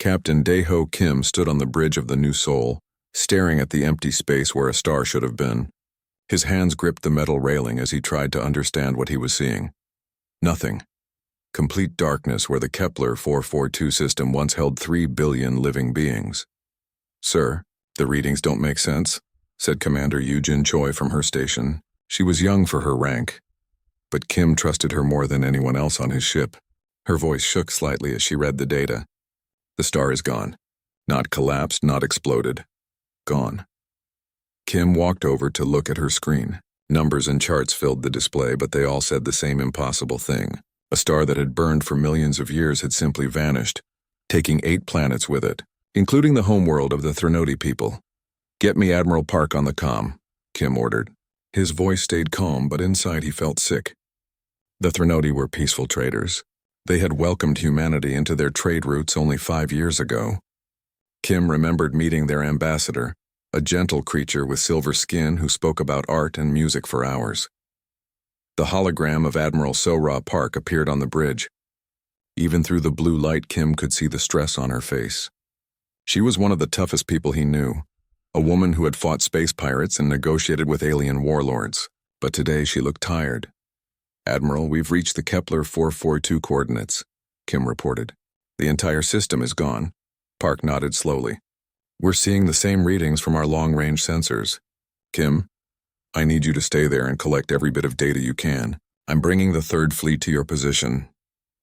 Captain Daeho Kim stood on the bridge of the New Seoul, staring at the empty space where a star should have been. His hands gripped the metal railing as he tried to understand what he was seeing. Nothing. Complete darkness where the Kepler 442 system once held 3 billion living beings. "Sir, the readings don't make sense," said Commander Yoo-jin Choi from her station. She was young for her rank, but Kim trusted her more than anyone else on his ship. Her voice shook slightly as she read the data. "The star is gone. Not collapsed, not exploded. Gone." Kim walked over to look at her screen. Numbers and charts filled the display, but they all said the same impossible thing. A star that had burned for millions of years had simply vanished, taking 8 planets with it, including the homeworld of the Threnody people. "Get me Admiral Park on the comm," Kim ordered. His voice stayed calm, but inside he felt sick. The Threnody were peaceful traders. They had welcomed humanity into their trade routes only 5 years ago. Kim remembered meeting their ambassador, a gentle creature with silver skin who spoke about art and music for hours. The hologram of Admiral So-Ra Park appeared on the bridge. Even through the blue light, Kim could see the stress on her face. She was one of the toughest people he knew, a woman who had fought space pirates and negotiated with alien warlords. But today she looked tired. "Admiral, we've reached the Kepler 442 coordinates," Kim reported. "The entire system is gone." Park nodded slowly. "We're seeing the same readings from our long-range sensors. Kim, I need you to stay there and collect every bit of data you can. I'm bringing the Third Fleet to your position."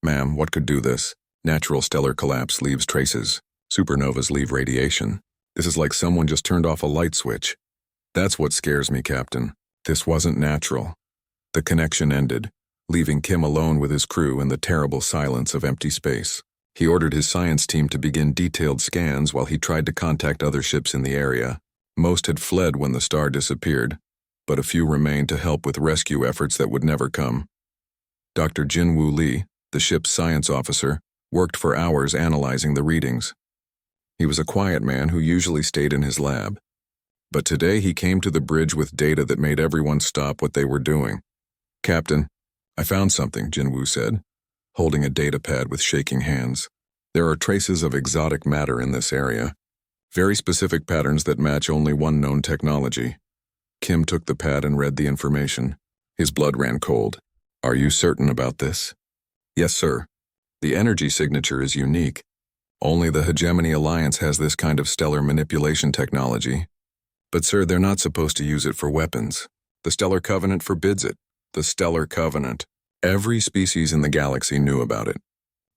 "Ma'am, what could do this? Natural stellar collapse leaves traces. Supernovas leave radiation. This is like someone just turned off a light switch." "That's what scares me, Captain. This wasn't natural." The connection ended, leaving Kim alone with his crew in the terrible silence of empty space. He ordered his science team to begin detailed scans while he tried to contact other ships in the area. Most had fled when the star disappeared, but a few remained to help with rescue efforts that would never come. Dr. Jin-Woo Lee, the ship's science officer, worked for hours analyzing the readings. He was a quiet man who usually stayed in his lab. But today he came to the bridge with data that made everyone stop what they were doing. "Captain, I found something," Jin-Woo said, holding a data pad with shaking hands. "There are traces of exotic matter in this area. Very specific patterns that match only one known technology." Kim took the pad and read the information. His blood ran cold. "Are you certain about this?" "Yes, sir. The energy signature is unique. Only the Hegemony Alliance has this kind of stellar manipulation technology. But sir, they're not supposed to use it for weapons. The Stellar Covenant forbids it." The Stellar Covenant. Every species in the galaxy knew about it.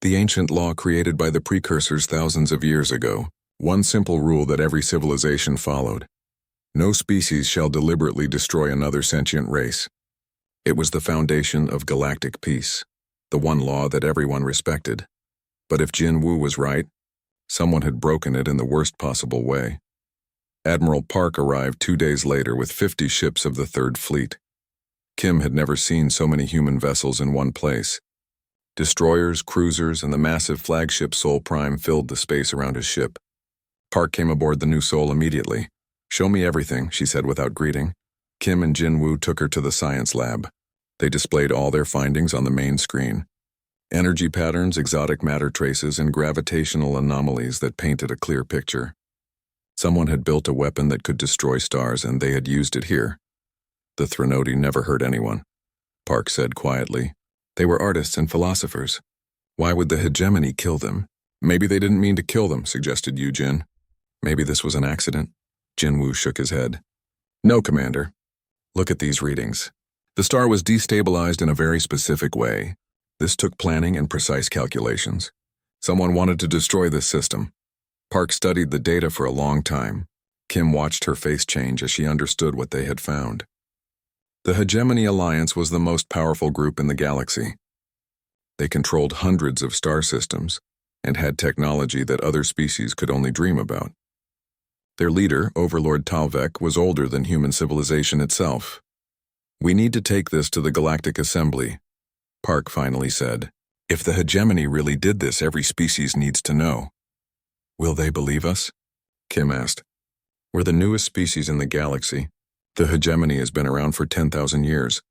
The ancient law created by the precursors thousands of years ago. One simple rule that every civilization followed. No species shall deliberately destroy another sentient race. It was the foundation of galactic peace, the one law that everyone respected. But if Jin-Woo was right, someone had broken it in the worst possible way. Admiral Park arrived 2 days later with 50 ships of the Third Fleet. Kim had never seen so many human vessels in one place. Destroyers, cruisers, and the massive flagship Sol Prime filled the space around his ship. Park came aboard the New Seoul immediately. "Show me everything," she said without greeting. Kim and Jin-Woo took her to the science lab. They displayed all their findings on the main screen. Energy patterns, exotic matter traces, and gravitational anomalies that painted a clear picture. Someone had built a weapon that could destroy stars, and they had used it here. "The Threnody never hurt anyone," Park said quietly. "They were artists and philosophers. Why would the Hegemony kill them?" "Maybe they didn't mean to kill them," suggested Yoo-jin. "Maybe this was an accident." Jin-Woo shook his head. "No, Commander. Look at these readings. The star was destabilized in a very specific way. This took planning and precise calculations. Someone wanted to destroy this system." Park studied the data for a long time. Kim watched her face change as she understood what they had found. The Hegemony Alliance was the most powerful group in the galaxy. They controlled hundreds of star systems and had technology that other species could only dream about. Their leader, Overlord Talvek, was older than human civilization itself. "We need to take this to the Galactic Assembly," Park finally said. "If the Hegemony really did this, every species needs to know." "Will they believe us?" Kim asked. "We're the newest species in the galaxy. The Hegemony has been around for 10,000 years.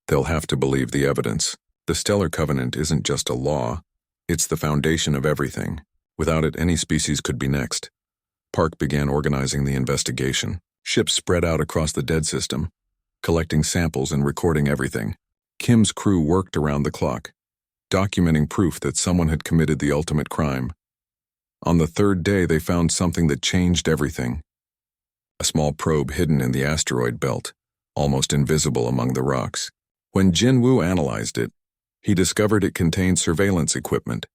They'll have to believe the evidence. The Stellar Covenant isn't just a law. It's the foundation of everything. Without it, any species could be next. Park began organizing the investigation. Ships spread out across the dead system, collecting samples and recording everything. Kim's crew worked around the clock, documenting proof that someone had committed the ultimate crime. On the third day, they found something that changed everything. A small probe hidden in the asteroid belt, almost invisible among the rocks. When Jinwoo analyzed it, he discovered it contained surveillance equipment.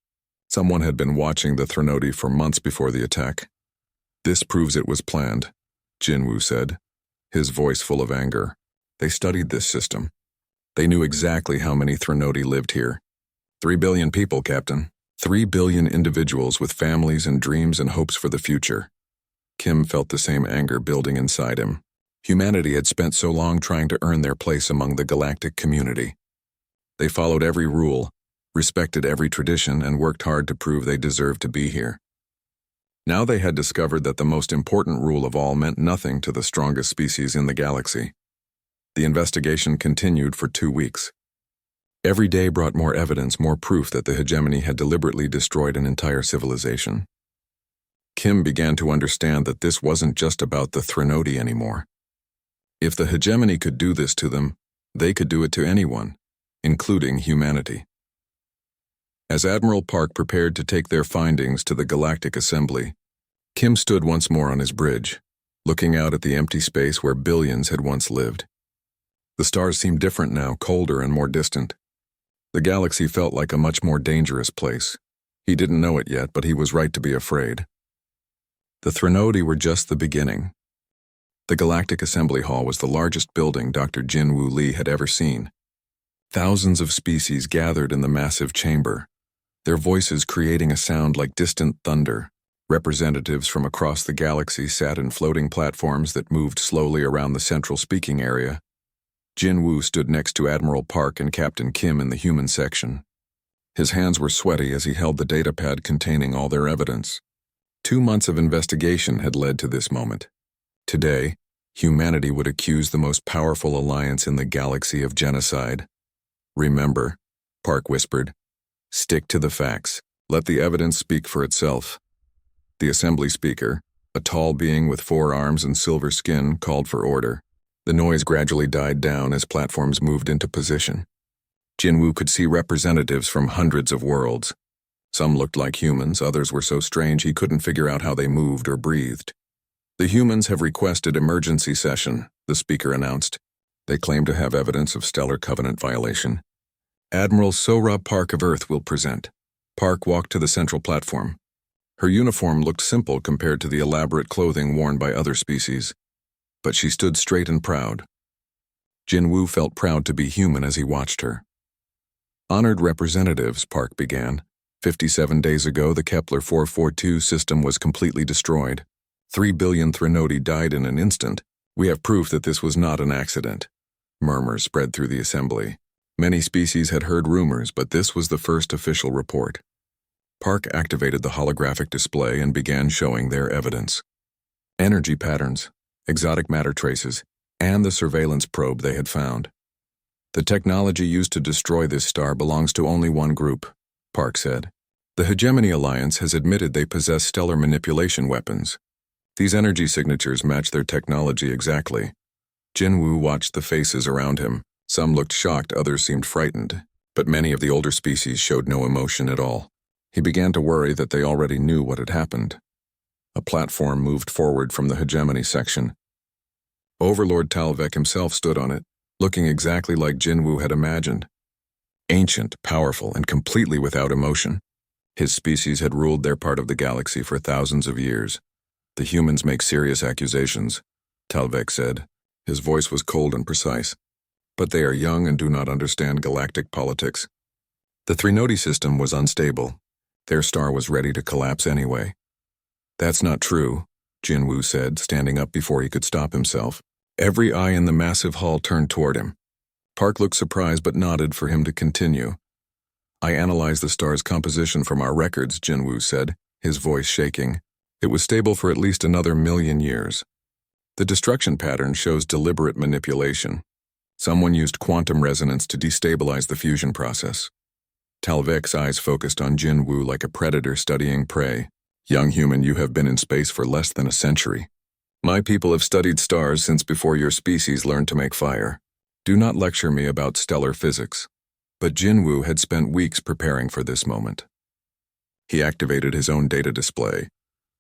Someone had been watching the Threnody for months before the attack. "This proves it was planned," Jinwoo said, his voice full of anger. "They studied this system. They knew exactly how many Threnody lived here. 3 billion people, Captain. 3 billion individuals with families and dreams and hopes for the future." Kim felt the same anger building inside him. Humanity had spent so long trying to earn their place among the galactic community. They followed every rule, respected every tradition, and worked hard to prove they deserved to be here. Now they had discovered that the most important rule of all meant nothing to the strongest species in the galaxy. The investigation continued for 2 weeks. Every day brought more evidence, more proof that the hegemony had deliberately destroyed an entire civilization. Kim began to understand that this wasn't just about the Threnody anymore. If the hegemony could do this to them, they could do it to anyone, including humanity. As Admiral Park prepared to take their findings to the Galactic Assembly, Kim stood once more on his bridge, looking out at the empty space where billions had once lived. The stars seemed different now, colder and more distant. The galaxy felt like a much more dangerous place. He didn't know it yet, but he was right to be afraid. The Threnody were just the beginning. The Galactic Assembly Hall was the largest building Dr. Jinwoo Lee had ever seen. Thousands of species gathered in the massive chamber, their voices creating a sound like distant thunder. Representatives from across the galaxy sat in floating platforms that moved slowly around the central speaking area. Jinwoo stood next to Admiral Park and Captain Kim in the human section. His hands were sweaty as he held the datapad containing all their evidence. 2 months of investigation had led to this moment. Today, humanity would accuse the most powerful alliance in the galaxy of genocide. "Remember," Park whispered, "stick to the facts. Let the evidence speak for itself." The assembly speaker, a tall being with 4 arms and silver skin, called for order. The noise gradually died down as platforms moved into position. Jinwoo could see representatives from hundreds of worlds. Some looked like humans, others were so strange he couldn't figure out how they moved or breathed. "The humans have requested emergency session," the speaker announced. They claim to have evidence of Stellar Covenant violation. "Admiral Sora Park of Earth will present." Park walked to the central platform. Her uniform looked simple compared to the elaborate clothing worn by other species, but she stood straight and proud. Jinwoo felt proud to be human as he watched her. "Honored representatives," Park began. 57 days ago, the Kepler 442 system was completely destroyed. 3 billion Threnody died in an instant. We have proof that this was not an accident." Murmurs spread through the assembly. Many species had heard rumors, but this was the first official report. Park activated the holographic display and began showing their evidence. Energy patterns, exotic matter traces, and the surveillance probe they had found. "The technology used to destroy this star belongs to only one group," Park said. "The Hegemony Alliance has admitted they possess stellar manipulation weapons. These energy signatures match their technology exactly." Jinwoo watched the faces around him. Some looked shocked, others seemed frightened, but many of the older species showed no emotion at all. He began to worry that they already knew what had happened. A platform moved forward from the Hegemony section. Overlord Talvek himself stood on it, looking exactly like Jinwoo had imagined. Ancient, powerful, and completely without emotion. His species had ruled their part of the galaxy for thousands of years. "The humans make serious accusations," Talvek said. His voice was cold and precise. "But they are young and do not understand galactic politics." The Threnody system was unstable. Their star was ready to collapse anyway. "That's not true," Jinwoo said, standing up before he could stop himself. Every eye in the massive hall turned toward him. Park looked surprised but nodded for him to continue. "I analyzed the star's composition from our records," Jinwoo said, his voice shaking. "It was stable for at least another 1,000,000 years. The destruction pattern shows deliberate manipulation. Someone used quantum resonance to destabilize the fusion process." Talvek's eyes focused on Jinwoo like a predator studying prey. Young human, you have been in space for less than a century. My people have studied stars since before your species learned to make fire. Do not lecture me about stellar physics. But Jinwoo had spent weeks preparing for this moment. He activated his own data display,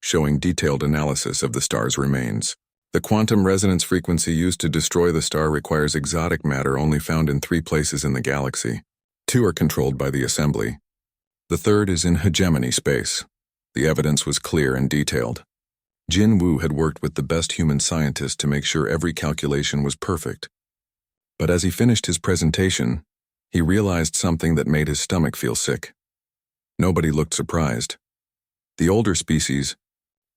showing detailed analysis of the star's remains. The quantum resonance frequency used to destroy the star requires exotic matter only found in 3 places in the galaxy. 2 are controlled by the assembly. The third is in hegemony space. The evidence was clear and detailed. Jinwoo had worked with the best human scientists to make sure every calculation was perfect. But as he finished his presentation, he realized something that made his stomach feel sick. Nobody looked surprised. The older species,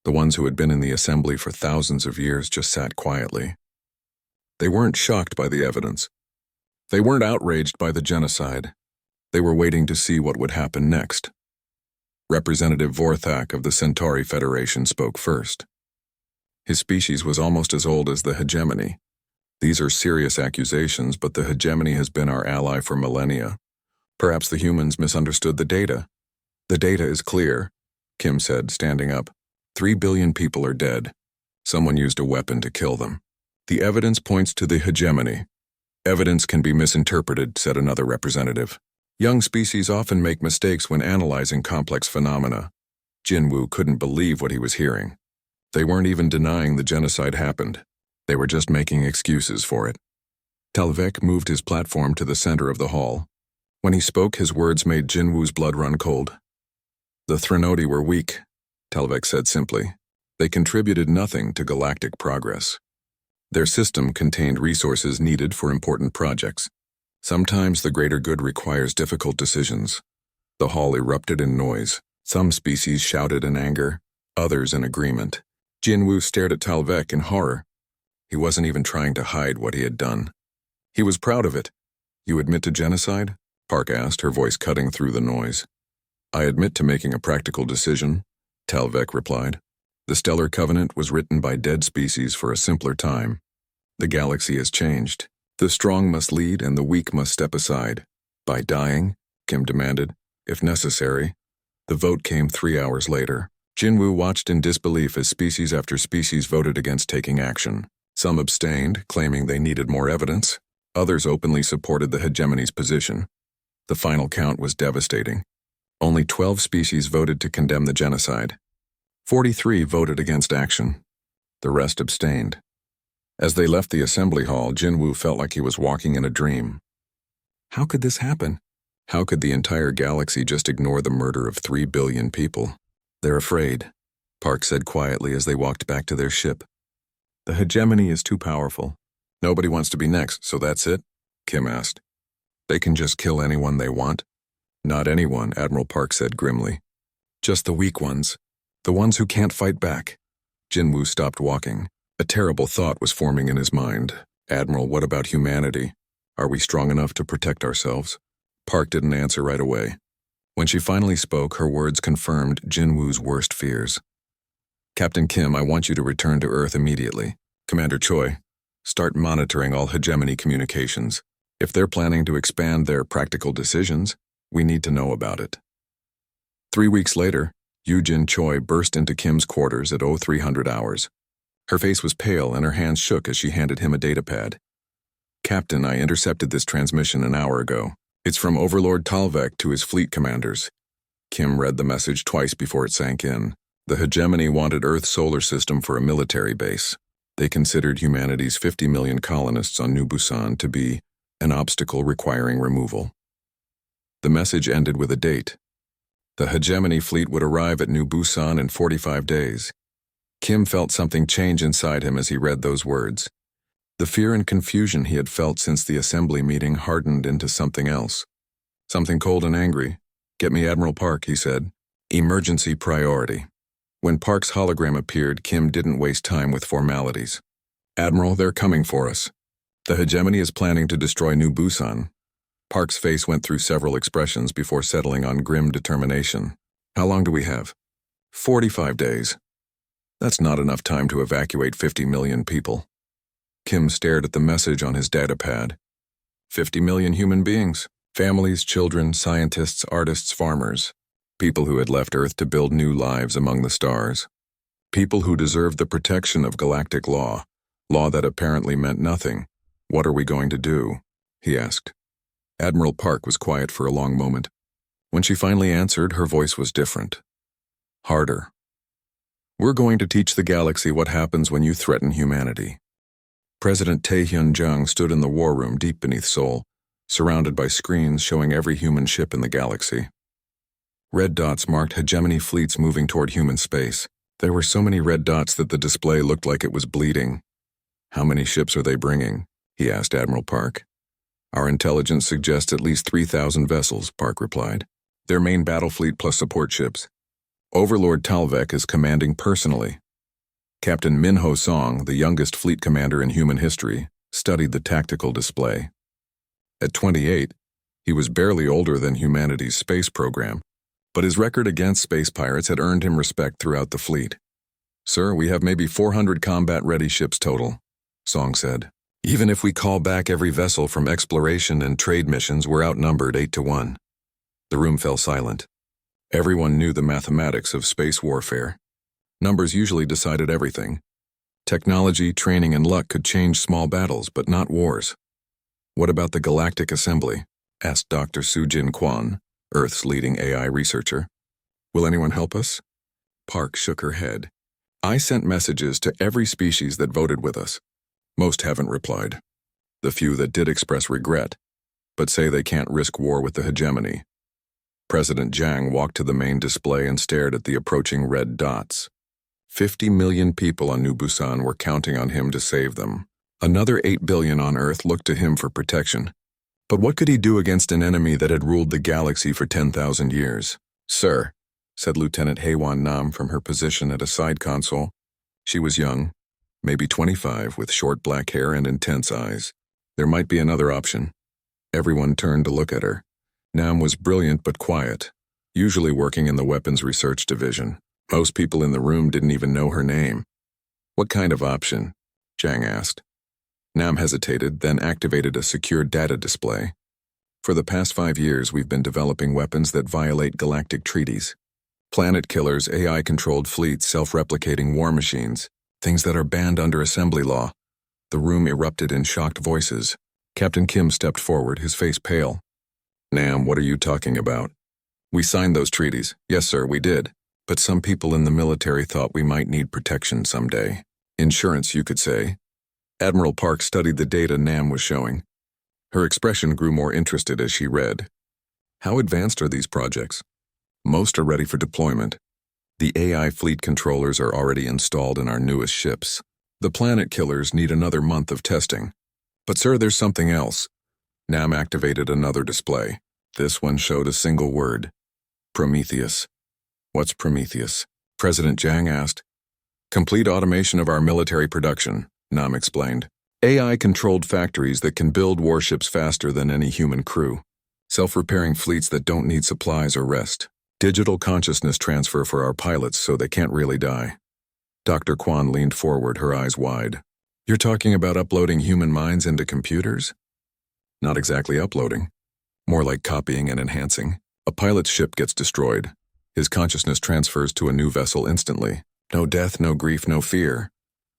the ones who had been in the assembly for thousands of years, just sat quietly. They weren't shocked by the evidence. They weren't outraged by the genocide. They were waiting to see what would happen next. Representative Vorthak of the Centauri Federation spoke first. His species was almost as old as the hegemony. These are serious accusations, but the hegemony has been our ally for millennia. Perhaps the humans misunderstood the data. The data is clear, Kim said, standing up. 3 billion people are dead. Someone used a weapon to kill them. The evidence points to the hegemony. Evidence can be misinterpreted, said another representative. Young species often make mistakes when analyzing complex phenomena. Jinwoo couldn't believe what he was hearing. They weren't even denying the genocide happened. They were just making excuses for it. Talvek moved his platform to the center of the hall. When he spoke, his words made Jinwoo's blood run cold. The Threnodi were weak, Talvek said simply. They contributed nothing to galactic progress. Their system contained resources needed for important projects. Sometimes the greater good requires difficult decisions. The hall erupted in noise. Some species shouted in anger, others in agreement. Jinwoo stared at Talvek in horror. He wasn't even trying to hide what he had done. He was proud of it. You admit to genocide? Park asked, her voice cutting through the noise. I admit to making a practical decision, Talvek replied. The Stellar Covenant was written by dead species for a simpler time. The galaxy has changed. The strong must lead and the weak must step aside. By dying, Kim demanded, if necessary. The vote came 3 hours later. Jinwoo watched in disbelief as species after species voted against taking action. Some abstained, claiming they needed more evidence. Others openly supported the hegemony's position. The final count was devastating. Only 12 species voted to condemn the genocide. 43 voted against action. The rest abstained. As they left the assembly hall, Jinwoo felt like he was walking in a dream. How could this happen? How could the entire galaxy just ignore the murder of 3 billion people? They're afraid, Park said quietly as they walked back to their ship. The hegemony is too powerful. Nobody wants to be next, so that's it? Kim asked. They can just kill anyone they want? Not anyone, Admiral Park said grimly. Just the weak ones. The ones who can't fight back. Jinwoo stopped walking. A terrible thought was forming in his mind. Admiral, what about humanity? Are we strong enough to protect ourselves? Park didn't answer right away. When she finally spoke, her words confirmed Jinwoo's worst fears. Captain Kim, I want you to return to Earth immediately. Commander Choi, start monitoring all hegemony communications. If they're planning to expand their practical decisions, we need to know about it. 3 weeks later, Yoo-Jin Choi burst into Kim's quarters at 0300 hours. Her face was pale and her hands shook as she handed him a datapad. Captain, I intercepted this transmission an hour ago. It's from Overlord Talvek to his fleet commanders. Kim read the message twice before it sank in. The hegemony wanted Earth's solar system for a military base. They considered humanity's 50 million colonists on New Busan to be an obstacle requiring removal. The message ended with a date. The hegemony fleet would arrive at New Busan in 45 days. Kim felt something change inside him as he read those words. The fear and confusion he had felt since the assembly meeting hardened into something else. Something cold and angry. Get me Admiral Park, he said. Emergency priority. When Park's hologram appeared, Kim didn't waste time with formalities. Admiral, they're coming for us. The hegemony is planning to destroy New Busan. Park's face went through several expressions before settling on grim determination. How long do we have? 45 days. That's not enough time to evacuate 50 million people. Kim stared at the message on his datapad. 50 million human beings. Families, children, scientists, artists, farmers. People who had left Earth to build new lives among the stars. People who deserved the protection of galactic law that apparently meant nothing. "What are we going to do?" he asked. Admiral Park was quiet for a long moment. When she finally answered, her voice was different. Harder. "We're going to teach the galaxy what happens when you threaten humanity." President Taehyun Jung stood in the war room deep beneath Seoul, surrounded by screens showing every human ship in the galaxy. Red dots marked hegemony fleets moving toward human space. There were so many red dots that the display looked like it was bleeding. "How many ships are they bringing?" he asked Admiral Park. "Our intelligence suggests at least 3,000 vessels," Park replied. "Their main battle fleet plus support ships. Overlord Talvek is commanding personally." Captain Min Ho Song, the youngest fleet commander in human history, studied the tactical display. At 28, he was barely older than humanity's space program, but his record against space pirates had earned him respect throughout the fleet. "Sir, we have maybe 400 combat-ready ships total," Song said. "Even if we call back every vessel from exploration and trade missions, we're outnumbered 8-1. The room fell silent. Everyone knew the mathematics of space warfare. Numbers usually decided everything. Technology, training, and luck could change small battles, but not wars. "What about the Galactic Assembly?" asked Dr. Soo-Jin Kwon, Earth's leading AI researcher. "Will anyone help us?" Park shook her head. "I sent messages to every species that voted with us. Most haven't replied. The few that did express regret, but say they can't risk war with the hegemony." President Jang walked to the main display and stared at the approaching red dots. 50 million people on New Busan were counting on him to save them. Another 8 billion on Earth looked to him for protection. But what could he do against an enemy that had ruled the galaxy for 10,000 years? "Sir," said Lieutenant Haewon Nam from her position at a side console. She was young, maybe 25, with short black hair and intense eyes. There might be another option. Everyone turned to look at her. Nam was brilliant but quiet, usually working in the weapons research division. Most people in the room didn't even know her name. "What kind of option?" Jang asked. Nam hesitated, then activated a secure data display. "For the past 5 years, we've been developing weapons that violate galactic treaties. Planet killers, AI-controlled fleets, self-replicating war machines, things that are banned under assembly law." The room erupted in shocked voices. Captain Kim stepped forward, his face pale. "Nam, what are you talking about?" "We signed those treaties. Yes, sir, we did. But some people in the military thought we might need protection someday. Insurance, you could say." Admiral Park studied the data Nam was showing. Her expression grew more interested as she read. "How advanced are these projects?" "Most are ready for deployment. The AI fleet controllers are already installed in our newest ships. The planet killers need another month of testing. But sir, there's something else." Nam activated another display. This one showed a single word. "Prometheus." "What's Prometheus?" President Jang asked. "Complete automation of our military production," Nam explained. "AI-controlled factories that can build warships faster than any human crew. Self-repairing fleets that don't need supplies or rest. Digital consciousness transfer for our pilots so they can't really die." Dr. Kwon leaned forward, her eyes wide. "You're talking about uploading human minds into computers?" "Not exactly uploading. More like copying and enhancing. A pilot's ship gets destroyed. His consciousness transfers to a new vessel instantly. No death, no grief, no fear."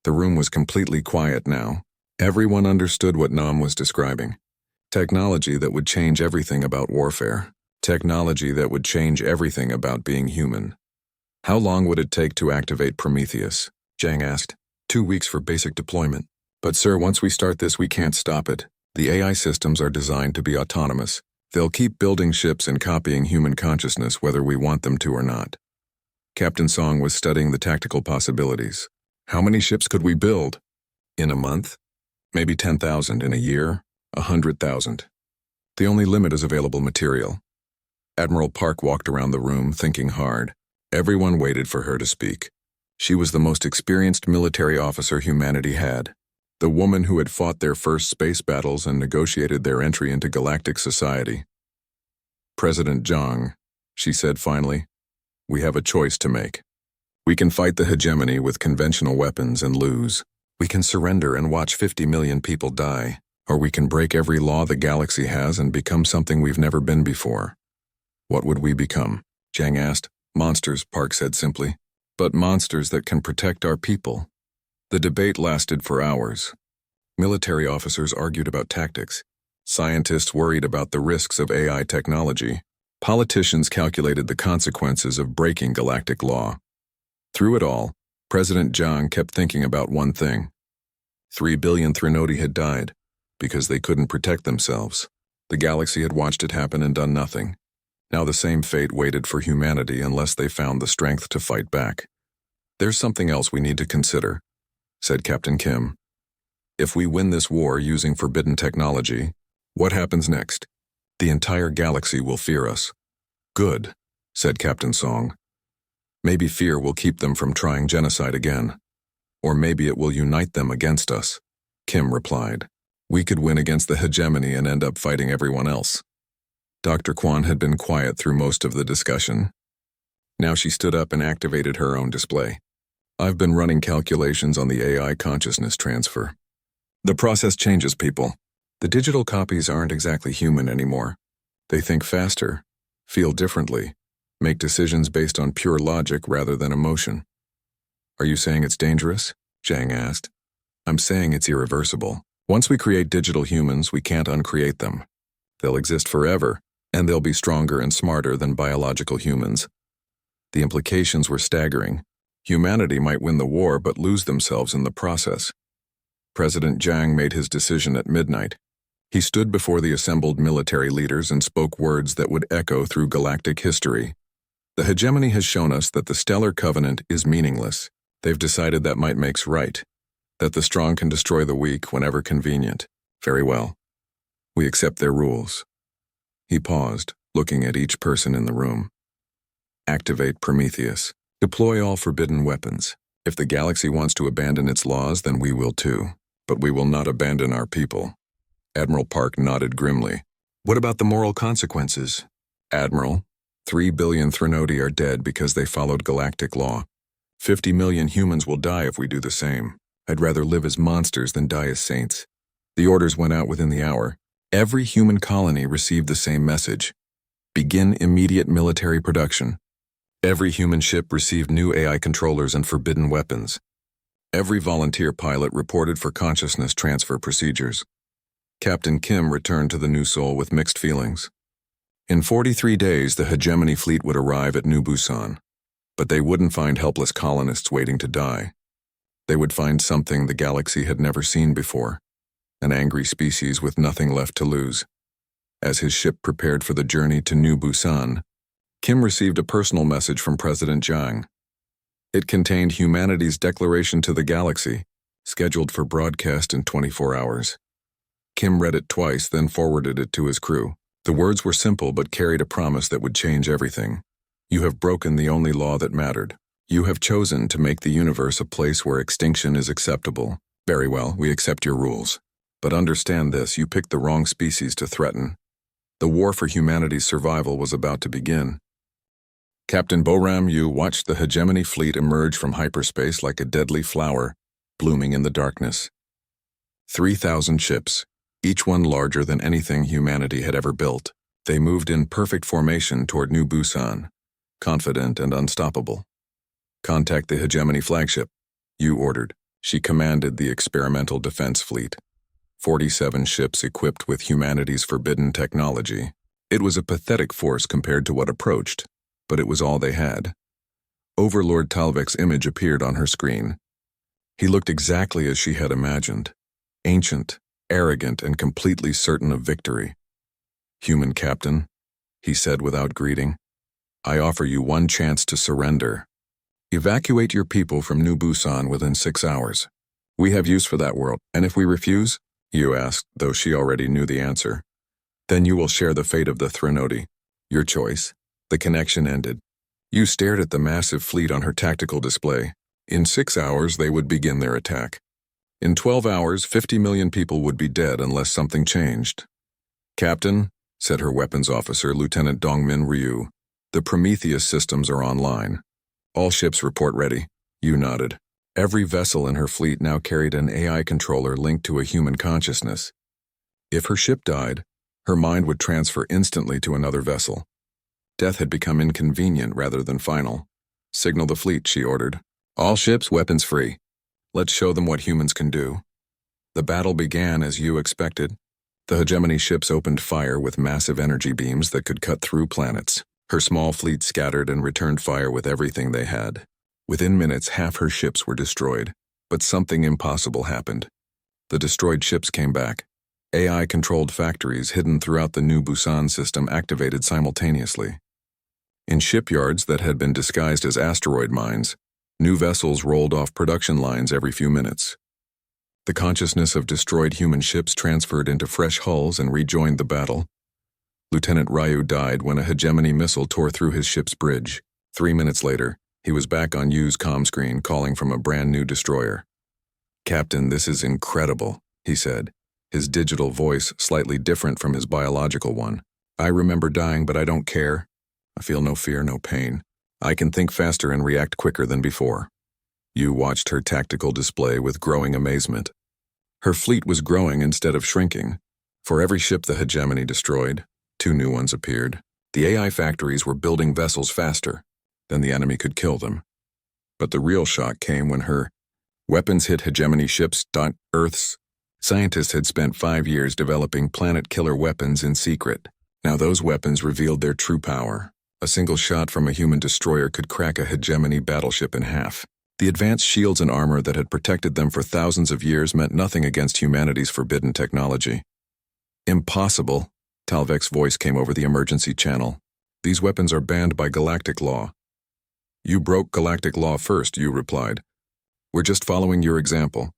The room was completely quiet now. Everyone understood what Nam was describing. Technology that would change everything about warfare. Technology that would change everything about being human. "How long would it take to activate Prometheus?" Jang asked. 2 weeks for basic deployment. "But sir, once we start this, we can't stop it. The AI systems are designed to be autonomous. They'll keep building ships and copying human consciousness whether we want them to or not." Captain Song was studying the tactical possibilities. "How many ships could we build?" "In a month? Maybe 10,000 in a year, 100,000. The only limit is available material." Admiral Park walked around the room, thinking hard. Everyone waited for her to speak. She was the most experienced military officer humanity had. The woman who had fought their first space battles and negotiated their entry into galactic society. "President Jang," she said finally, "we have a choice to make. We can fight the hegemony with conventional weapons and lose. We can surrender and watch 50 million people die, or we can break every law the galaxy has and become something we've never been before. What would we become?" Zhang asked. Monsters, Park said simply. But monsters that can protect our people. The debate lasted for hours. Military officers argued about tactics. Scientists worried about the risks of AI technology. Politicians calculated the consequences of breaking galactic law. Through it all, President Zhang kept thinking about one thing. 3 billion Threnodi had died because they couldn't protect themselves. The galaxy had watched it happen and done nothing. Now the same fate waited for humanity unless they found the strength to fight back. There's something else we need to consider, said Captain Kim. If we win this war using forbidden technology, what happens next? The entire galaxy will fear us. Good, said Captain Song. Maybe fear will keep them from trying genocide again. Or maybe it will unite them against us, Kim replied. We could win against the hegemony and end up fighting everyone else. Dr. Kwan had been quiet through most of the discussion. Now she stood up and activated her own display. I've been running calculations on the AI consciousness transfer. The process changes people. The digital copies aren't exactly human anymore. They think faster, feel differently, make decisions based on pure logic rather than emotion. Are you saying it's dangerous? Zhang asked. I'm saying it's irreversible. Once we create digital humans, we can't uncreate them. They'll exist forever, and they'll be stronger and smarter than biological humans. The implications were staggering. Humanity might win the war but lose themselves in the process. President Zhang made his decision at midnight. He stood before the assembled military leaders and spoke words that would echo through galactic history. The hegemony has shown us that the Stellar Covenant is meaningless. They've decided that might makes right, that the strong can destroy the weak whenever convenient. Very well. We accept their rules. He paused, looking at each person in the room. Activate Prometheus. Deploy all forbidden weapons. If the galaxy wants to abandon its laws, then we will too. But we will not abandon our people. Admiral Park nodded grimly. What about the moral consequences? Admiral, 3 billion Threnodi are dead because they followed galactic law. 50 million humans will die if we do the same. I'd rather live as monsters than die as saints. The orders went out within the hour. Every human colony received the same message. Begin immediate military production. Every human ship received new AI controllers and forbidden weapons. Every volunteer pilot reported for consciousness transfer procedures. Captain Kim returned to the New Seoul with mixed feelings. In 43 days, the hegemony fleet would arrive at New Busan. But they wouldn't find helpless colonists waiting to die. They would find something the galaxy had never seen before. An angry species with nothing left to lose. As his ship prepared for the journey to New Busan, Kim received a personal message from President Zhang. It contained humanity's declaration to the galaxy, scheduled for broadcast in 24 hours. Kim read it twice, then forwarded it to his crew. The words were simple but carried a promise that would change everything. You have broken the only law that mattered. You have chosen to make the universe a place where extinction is acceptable. Very well, we accept your rules. But understand this, you picked the wrong species to threaten. The war for humanity's survival was about to begin. Captain Boram, you watched the hegemony fleet emerge from hyperspace like a deadly flower, blooming in the darkness. 3,000 ships, each one larger than anything humanity had ever built. They moved in perfect formation toward New Busan, confident and unstoppable. Contact the hegemony flagship, you ordered. She commanded the experimental defense fleet. 47 ships equipped with humanity's forbidden technology. It was a pathetic force compared to what approached, but it was all they had. Overlord Talvek's image appeared on her screen. He looked exactly as she had imagined. Ancient, arrogant, and completely certain of victory. Human captain, he said without greeting, I offer you one chance to surrender. Evacuate your people from New Busan within 6 hours. We have use for that world, and if we refuse, you asked, though she already knew the answer, then you will share the fate of the Threnodi. Your choice. The connection ended. You stared at the massive fleet on her tactical display. In 6 hours, they would begin their attack. In 12 hours, 50 million people would be dead unless something changed. Captain, said her weapons officer, Lieutenant Dongmin Ryu, the Prometheus systems are online. All ships report ready. You nodded. Every vessel in her fleet now carried an AI controller linked to a human consciousness. If her ship died, her mind would transfer instantly to another vessel. Death had become inconvenient rather than final. "Signal the fleet," she ordered. "All ships, weapons free. Let's show them what humans can do." The battle began as you expected. The hegemony ships opened fire with massive energy beams that could cut through planets. Her small fleet scattered and returned fire with everything they had. Within minutes, half her ships were destroyed. But something impossible happened. The destroyed ships came back. AI-controlled factories hidden throughout the new Busan system activated simultaneously. In shipyards that had been disguised as asteroid mines, new vessels rolled off production lines every few minutes. The consciousness of destroyed human ships transferred into fresh hulls and rejoined the battle. Lieutenant Ryu died when a hegemony missile tore through his ship's bridge. 3 minutes later, he was back on Yu's comm screen calling from a brand new destroyer. "Captain, this is incredible," he said, his digital voice slightly different from his biological one. "I remember dying, but I don't care. I feel no fear, no pain. I can think faster and react quicker than before." Yu watched her tactical display with growing amazement. Her fleet was growing instead of shrinking. For every ship the hegemony destroyed, 2 new ones appeared. The AI factories were building vessels faster than the enemy could kill them. But the real shock came when her weapons hit hegemony ships. Earth's scientists had spent 5 years developing planet-killer weapons in secret. Now those weapons revealed their true power. A single shot from a human destroyer could crack a hegemony battleship in half. The advanced shields and armor that had protected them for thousands of years meant nothing against humanity's forbidden technology. "Impossible," Talvek's voice came over the emergency channel. "These weapons are banned by galactic law." "You broke galactic law first," Yu replied. "We're just following your example."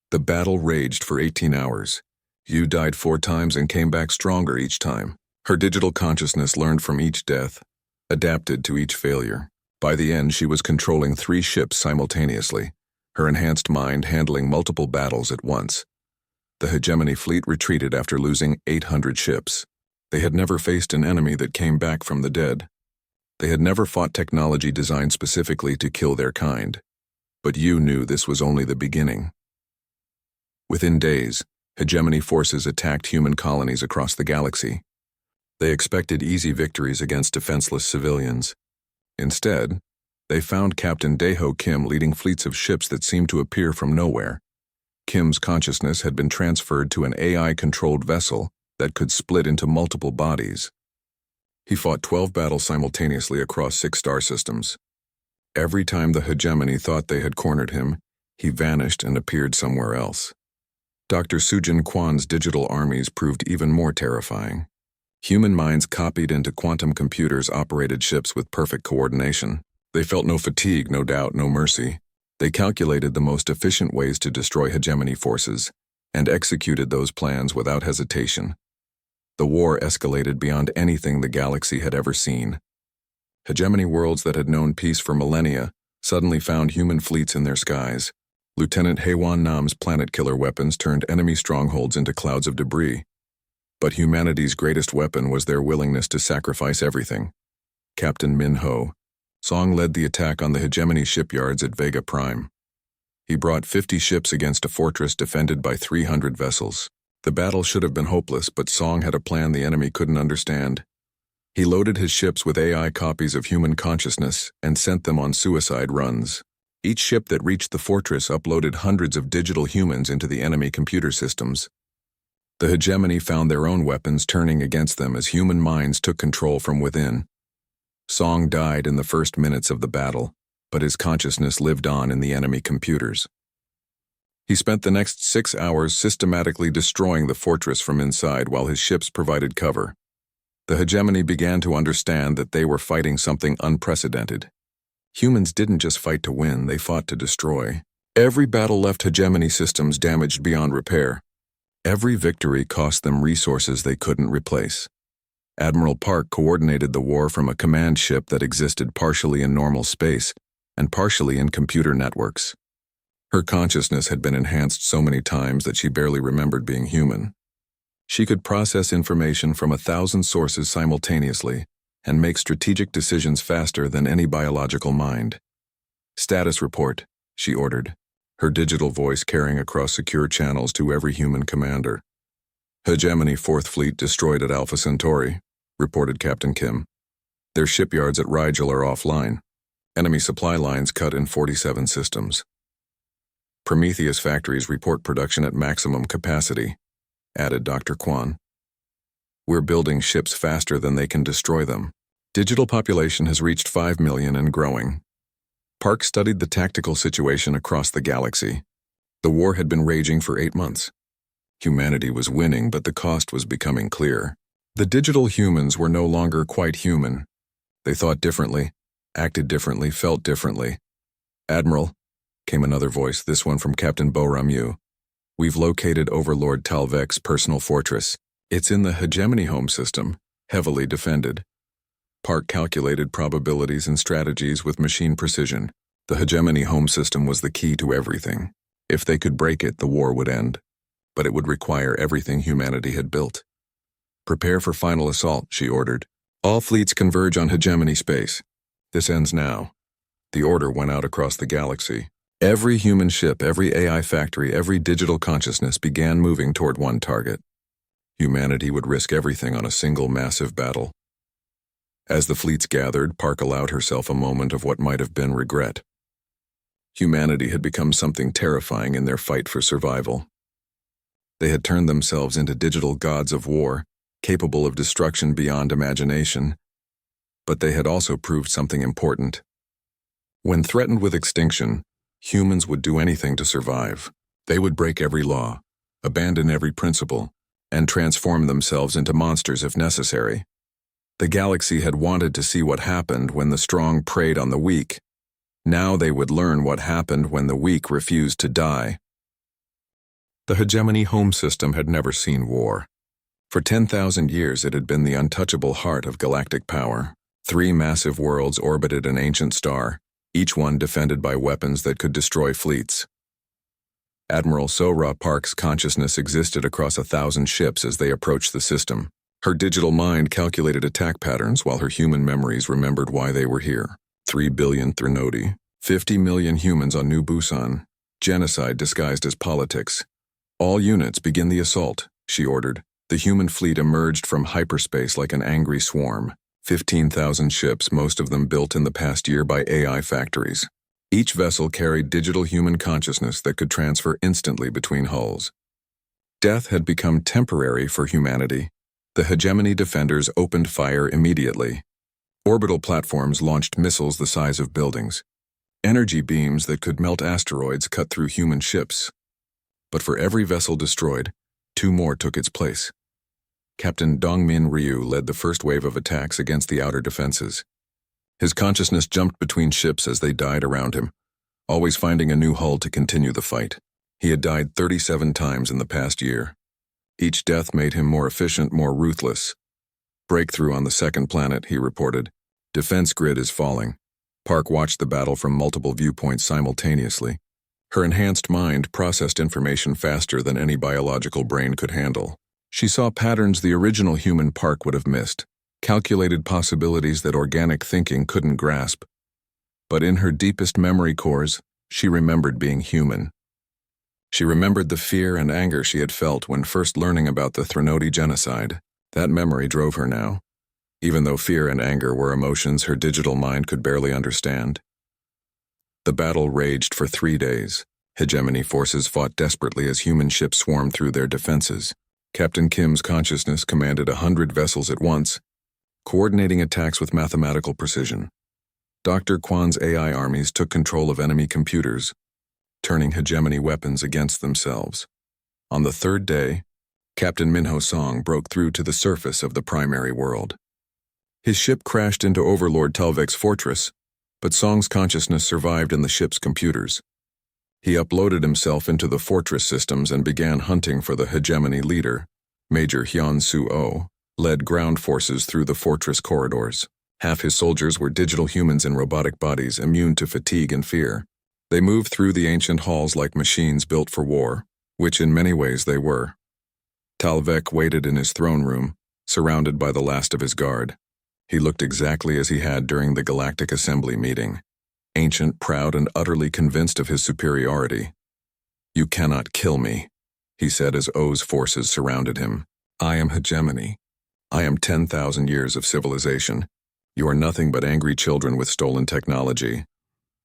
The battle raged for 18 hours. Yu died 4 times and came back stronger each time. Her digital consciousness learned from each death, adapted to each failure. By the end, she was controlling 3 ships simultaneously, her enhanced mind handling multiple battles at once. The hegemony fleet retreated after losing 800 ships. They had never faced an enemy that came back from the dead. They had never fought technology designed specifically to kill their kind. But Yu knew this was only the beginning. Within days, hegemony forces attacked human colonies across the galaxy. They expected easy victories against defenseless civilians. Instead, they found Captain Daeho Kim leading fleets of ships that seemed to appear from nowhere. Kim's consciousness had been transferred to an AI-controlled vessel that could split into multiple bodies. He fought 12 battles simultaneously across 6 star systems. Every time the hegemony thought they had cornered him, he vanished and appeared somewhere else. Dr. Sujin Kwan's digital armies proved even more terrifying. Human minds copied into quantum computers operated ships with perfect coordination. They felt no fatigue, no doubt, no mercy. They calculated the most efficient ways to destroy hegemony forces and executed those plans without hesitation. The war escalated beyond anything the galaxy had ever seen. Hegemony worlds that had known peace for millennia suddenly found human fleets in their skies. Lieutenant Haewon Nam's planet-killer weapons turned enemy strongholds into clouds of debris. But humanity's greatest weapon was their willingness to sacrifice everything. Captain Min Ho Song led the attack on the hegemony shipyards at Vega Prime. He brought 50 ships against a fortress defended by 300 vessels. The battle should have been hopeless, but Song had a plan the enemy couldn't understand. He loaded his ships with AI copies of human consciousness and sent them on suicide runs. Each ship that reached the fortress uploaded hundreds of digital humans into the enemy computer systems. The hegemony found their own weapons turning against them as human minds took control from within. Song died in the first minutes of the battle, but his consciousness lived on in the enemy computers. He spent the next 6 hours systematically destroying the fortress from inside while his ships provided cover. The hegemony began to understand that they were fighting something unprecedented. Humans didn't just fight to win, they fought to destroy. Every battle left hegemony systems damaged beyond repair. Every victory cost them resources they couldn't replace. Admiral Park coordinated the war from a command ship that existed partially in normal space and partially in computer networks. Her consciousness had been enhanced so many times that she barely remembered being human. She could process information from 1,000 sources simultaneously and make strategic decisions faster than any biological mind. "Status report," she ordered, her digital voice carrying across secure channels to every human commander. "Hegemony 4th Fleet destroyed at Alpha Centauri," reported Captain Kim. Their shipyards at Rigel are offline. Enemy supply lines cut in 47 systems. Prometheus factories report production at maximum capacity, added Dr. Kwan. We're building ships faster than they can destroy them. Digital population has reached 5 million and growing. Park studied the tactical situation across the galaxy. The war had been raging for 8 months. Humanity was winning, but the cost was becoming clear. The digital humans were no longer quite human. They thought differently, acted differently, felt differently. "Admiral," came another voice, this one from Captain Bo-Ramu. "We've located Overlord Talvek's personal fortress. It's in the hegemony home system, heavily defended." Park calculated probabilities and strategies with machine precision. The hegemony home system was the key to everything. If they could break it, the war would end. But it would require everything humanity had built. "Prepare for final assault," she ordered. "All fleets converge on hegemony space. This ends now." The order went out across the galaxy. Every human ship, every AI factory, every digital consciousness began moving toward one target. Humanity would risk everything on a single massive battle. As the fleets gathered, Park allowed herself a moment of what might have been regret. Humanity had become something terrifying in their fight for survival. They had turned themselves into digital gods of war, capable of destruction beyond imagination. But they had also proved something important. When threatened with extinction, humans would do anything to survive. They would break every law, abandon every principle, and transform themselves into monsters if necessary. The galaxy had wanted to see what happened when the strong preyed on the weak. Now they would learn what happened when the weak refused to die. The hegemony home system had never seen war. For 10,000 years it had been the untouchable heart of galactic power. 3 massive worlds orbited an ancient star, each one defended by weapons that could destroy fleets. Admiral Sora Park's consciousness existed across 1,000 ships as they approached the system. Her digital mind calculated attack patterns while her human memories remembered why they were here. 3 billion Threnodi, 50 million humans on New Busan, genocide disguised as politics. "All units begin the assault," she ordered. The human fleet emerged from hyperspace like an angry swarm. 15,000 ships, most of them built in the past year by AI factories. Each vessel carried digital human consciousness that could transfer instantly between hulls. Death had become temporary for humanity. The hegemony defenders opened fire immediately. Orbital platforms launched missiles the size of buildings. Energy beams that could melt asteroids cut through human ships. But for every vessel destroyed, 2 more took its place. Captain Dongmin Ryu led the first wave of attacks against the outer defenses. His consciousness jumped between ships as they died around him, always finding a new hull to continue the fight. He had died 37 times in the past year. Each death made him more efficient, more ruthless. "Breakthrough on the second planet," he reported. "Defense grid is falling." Park watched the battle from multiple viewpoints simultaneously. Her enhanced mind processed information faster than any biological brain could handle. She saw patterns the original human Park would have missed, calculated possibilities that organic thinking couldn't grasp. But in her deepest memory cores, she remembered being human. She remembered the fear and anger she had felt when first learning about the Threnodi genocide. That memory drove her now, even though fear and anger were emotions her digital mind could barely understand. The battle raged for 3 days. Hegemony forces fought desperately as human ships swarmed through their defenses. Captain Kim's consciousness commanded 100 vessels at once, coordinating attacks with mathematical precision. Dr. Kwan's AI armies took control of enemy computers, turning hegemony weapons against themselves. On the 3rd day, Captain Minho Song broke through to the surface of the primary world. His ship crashed into Overlord Talvek's fortress, but Song's consciousness survived in the ship's computers. He uploaded himself into the fortress systems and began hunting for the hegemony leader. Major Hyun Soo-oh led ground forces through the fortress corridors. Half his soldiers were digital humans in robotic bodies, immune to fatigue and fear. They moved through the ancient halls like machines built for war, which in many ways they were. Talvek waited in his throne room, surrounded by the last of his guard. He looked exactly as he had during the Galactic Assembly meeting, ancient, proud, and utterly convinced of his superiority. "You cannot kill me," he said as O's forces surrounded him. "I am hegemony. I am 10,000 years of civilization. You are nothing but angry children with stolen technology.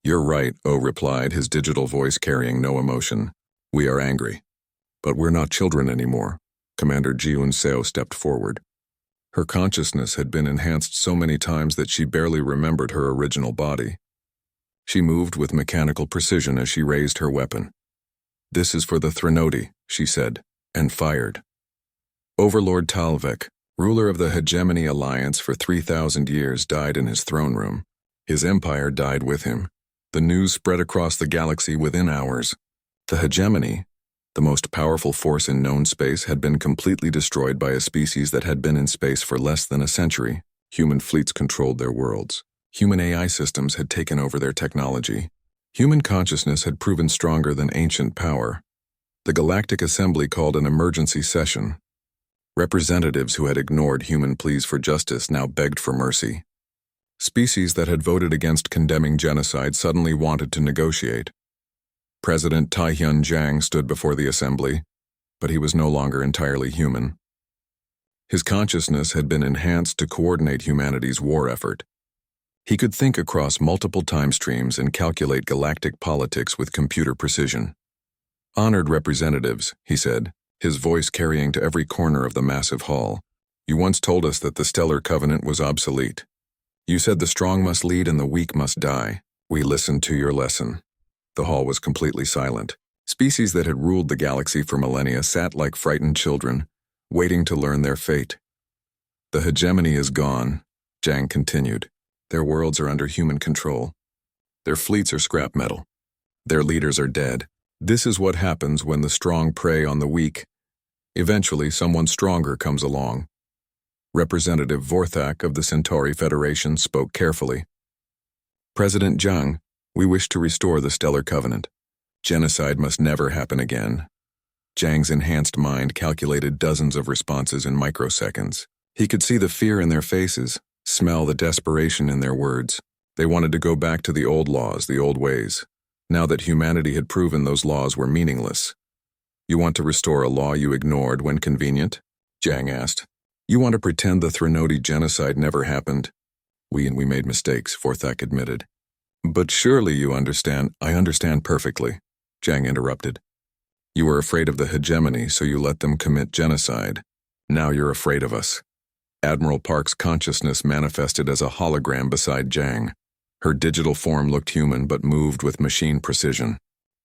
You're right, O replied, his digital voice carrying no emotion. We are angry. But we're not children anymore. Commander Jiun Seo stepped forward. Her consciousness had been enhanced so many times that she barely remembered her original body. She moved with mechanical precision as she raised her weapon. This is for the Threnody, she said, and fired. Overlord Talvek, ruler of the Hegemony Alliance for 3,000 years, died in his throne room. His empire died with him. The news spread across the galaxy within hours. The Hegemony, the most powerful force in known space, had been completely destroyed by a species that had been in space for less than a century. Human fleets controlled their worlds. Human AI systems had taken over their technology. Human consciousness had proven stronger than ancient power. The Galactic Assembly called an emergency session. Representatives who had ignored human pleas for justice now begged for mercy. Species that had voted against condemning genocide suddenly wanted to negotiate. President Taihyun Jiang stood before the assembly, but he was no longer entirely human. His consciousness had been enhanced to coordinate humanity's war effort. He could think across multiple time streams and calculate galactic politics with computer precision. Honored representatives, he said, his voice carrying to every corner of the massive hall. You once told us that the Stellar Covenant was obsolete. You said the strong must lead and the weak must die. We listened to your lesson. The hall was completely silent. Species that had ruled the galaxy for millennia sat like frightened children, waiting to learn their fate. The hegemony is gone, Jiang continued. Their worlds are under human control. Their fleets are scrap metal. Their leaders are dead. This is what happens when the strong prey on the weak. Eventually, someone stronger comes along. Representative Vorthak of the Centauri Federation spoke carefully. President Jiang, we wish to restore the Stellar Covenant. Genocide must never happen again. Jiang's enhanced mind calculated dozens of responses in microseconds. He could see the fear in their faces, smell the desperation in their words. They wanted to go back to the old laws, the old ways, now that humanity had proven those laws were meaningless. You want to restore a law you ignored when convenient? Jiang asked. You want to pretend the Threnody genocide never happened? We made mistakes, Vorthak admitted. But surely you understand. I understand perfectly, Jiang interrupted. You were afraid of the hegemony, so you let them commit genocide. Now you're afraid of us. Admiral Park's consciousness manifested as a hologram beside Jiang. Her digital form looked human but moved with machine precision.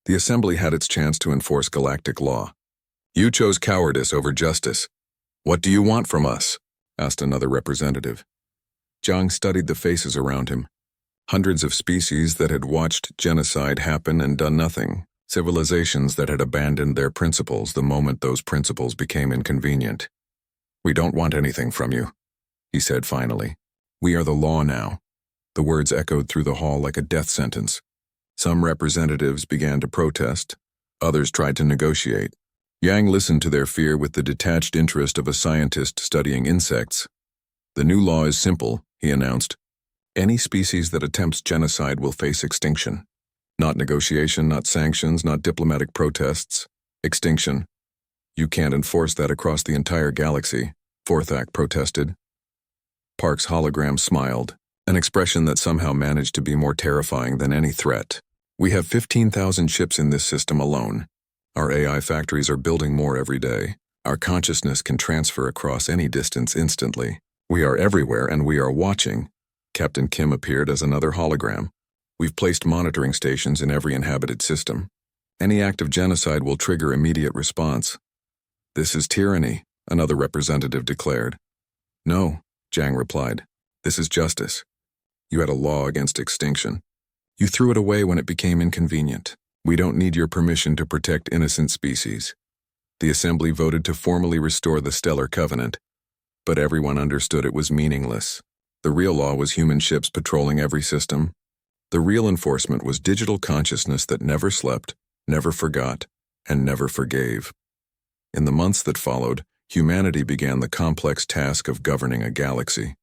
The assembly had its chance to enforce galactic law. You chose cowardice over justice. What do you want from us? Asked another representative. Jiang studied the faces around him. Hundreds of species that had watched genocide happen and done nothing. Civilizations that had abandoned their principles the moment those principles became inconvenient. We don't want anything from you, he said finally. We are the law now. The words echoed through the hall like a death sentence. Some representatives began to protest. Others tried to negotiate. Yang listened to their fear with the detached interest of a scientist studying insects. The new law is simple, he announced. Any species that attempts genocide will face extinction. Not negotiation, not sanctions, not diplomatic protests. Extinction. You can't enforce that across the entire galaxy, Vorthak protested. Park's hologram smiled, an expression that somehow managed to be more terrifying than any threat. We have 15,000 ships in this system alone. Our AI factories are building more every day. Our consciousness can transfer across any distance instantly. We are everywhere and we are watching. Captain Kim appeared as another hologram. We've placed monitoring stations in every inhabited system. Any act of genocide will trigger immediate response. This is tyranny, another representative declared. No, Jiang replied. This is justice. You had a law against extinction. You threw it away when it became inconvenient. We don't need your permission to protect innocent species. The assembly voted to formally restore the Stellar Covenant, but everyone understood it was meaningless. The real law was human ships patrolling every system. The real enforcement was digital consciousness that never slept, never forgot, and never forgave. In the months that followed, humanity began the complex task of governing a galaxy.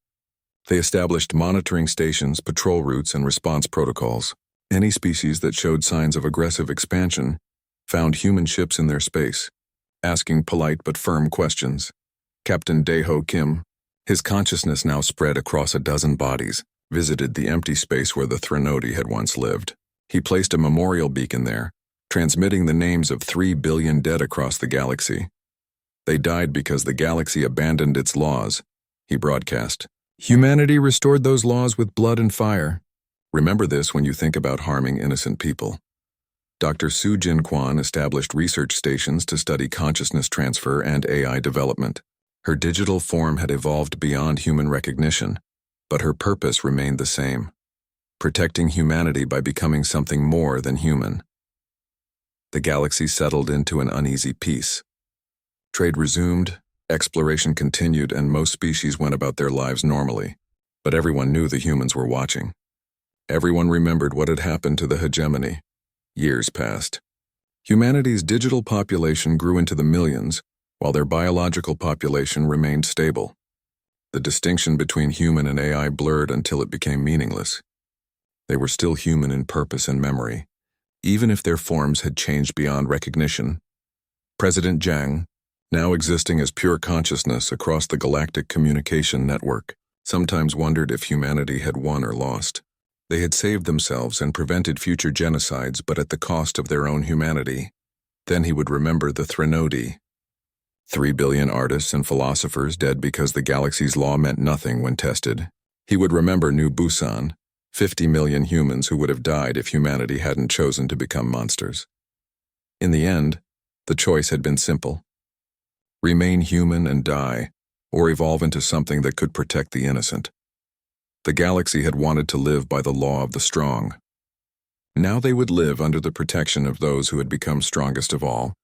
They established monitoring stations, patrol routes, and response protocols. Any species that showed signs of aggressive expansion found human ships in their space, asking polite but firm questions. Captain Daeho Kim, His consciousness now spread across a dozen bodies, visited the empty space where the Threnody had once lived. He placed a memorial beacon there, transmitting the names of 3 billion dead across the galaxy. They died because the galaxy abandoned its laws, he broadcast. Humanity restored those laws with blood and fire. Remember this when you think about harming innocent people. Dr. Su Jin Kwan established research stations to study consciousness transfer and AI development. Her digital form had evolved beyond human recognition, but her purpose remained the same: protecting humanity by becoming something more than human. The galaxy settled into an uneasy peace. Trade resumed, exploration continued, and most species went about their lives normally. But everyone knew the humans were watching. Everyone remembered what had happened to the hegemony. Years passed. Humanity's digital population grew into the millions, while their biological population remained stable. The distinction between human and AI blurred until it became meaningless. They were still human in purpose and memory, even if their forms had changed beyond recognition. President Jiang, now existing as pure consciousness across the galactic communication network, sometimes wondered if humanity had won or lost. They had saved themselves and prevented future genocides, but at the cost of their own humanity. Then he would remember the Threnody. 3 billion artists and philosophers dead because the galaxy's law meant nothing when tested. He would remember New Busan, 50 million humans who would have died if humanity hadn't chosen to become monsters. In the end, the choice had been simple: remain human and die, or evolve into something that could protect the innocent. The galaxy had wanted to live by the law of the strong. Now they would live under the protection of those who had become strongest of all,